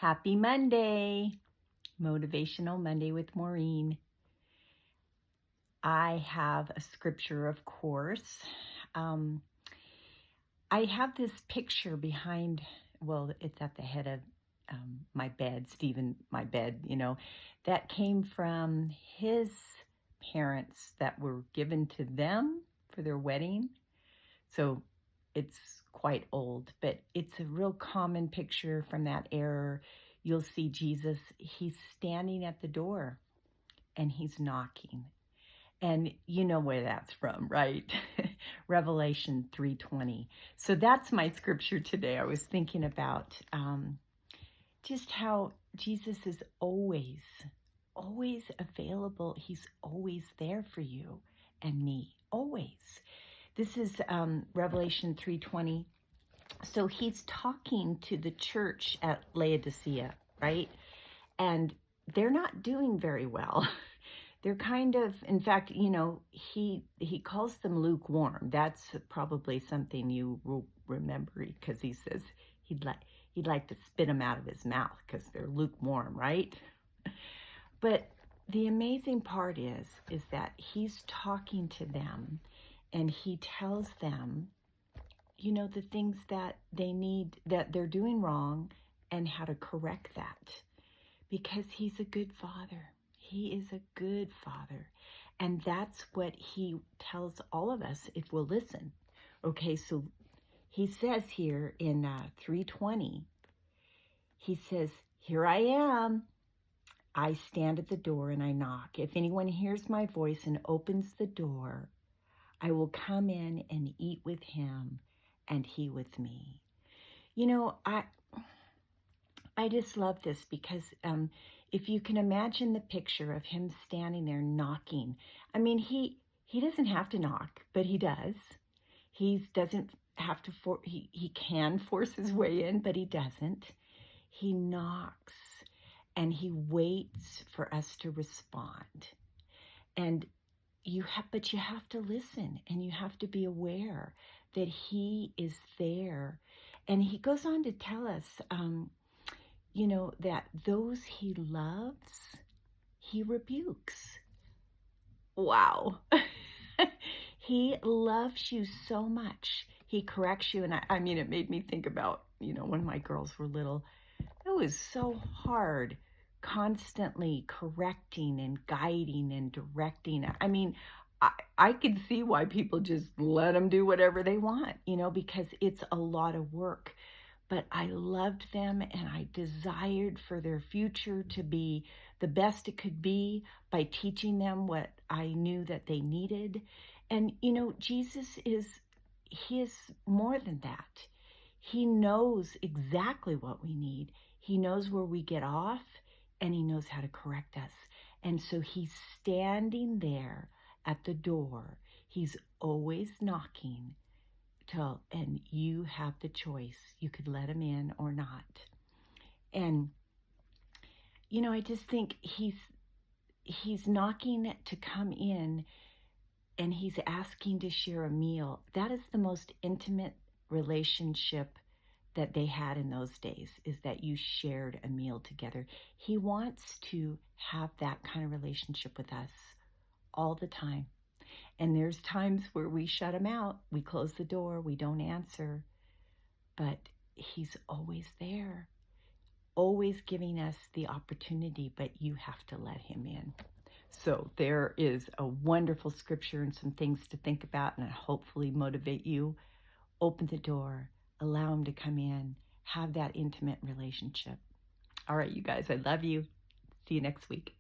Happy Monday, Motivational Monday with Maureen. I have a scripture, of course. I have this picture behind, well, it's at the head of my bed, my bed, that came from his parents that were given to them for their wedding. So it's quite old, but it's a real common picture from that era. You'll see Jesus, he's standing at the door and he's knocking. And you know where that's from, right? Revelation 3:20. So that's my scripture today. I was thinking about just how Jesus is always available. He's always there for you and me, always. This is Revelation 3:20. So he's talking to the church at Laodicea, right? And they're not doing very well. They're kind of, in fact, he calls them lukewarm. That's probably something you will remember because he says he'd like to spit them out of his mouth because they're lukewarm, right? But the amazing part is that he's talking to them and he tells them, the things that they need, that they're doing wrong, and how to correct that. Because he's a good father. He is a good father. And that's what he tells all of us if we'll listen. Okay, so he says here in 3:20, he says, "Here I am. I stand at the door and I knock. If anyone hears my voice and opens the door, I will come in and eat with him and he with me." I just love this because if you can imagine the picture of him standing there knocking, I mean, he doesn't have to knock, but he does. He doesn't have to, he can force his way in, but he doesn't. He knocks and he waits for us to respond. And but you have to listen and you have to be aware that he is there. And he goes on to tell us, that those he loves, he rebukes. Wow. He loves you so much. He corrects you. And I mean, it made me think about, when my girls were little, it was so hard constantly correcting and guiding and directing. I mean, I could see why people just let them do whatever they want, because it's a lot of work. But I loved them and I desired for their future to be the best it could be by teaching them what I knew that they needed. And, Jesus he is more than that. He knows exactly what we need. He knows where we get off and he knows how to correct us. And so he's standing there at the door. He's always knocking. And you have the choice. You could let him in or not. And, I just think he's knocking to come in and he's asking to share a meal. That is the most intimate relationship that they had in those days, is that you shared a meal together. He wants to have that kind of relationship with us all the time. And there's times where we shut him out. We close the door. We don't answer. But he's always there, always giving us the opportunity, but you have to let him in. So there is a wonderful scripture and some things to think about and hopefully motivate you. Open the door. Allow him to come in. Have that intimate relationship. All right, you guys, I love you. See you next week.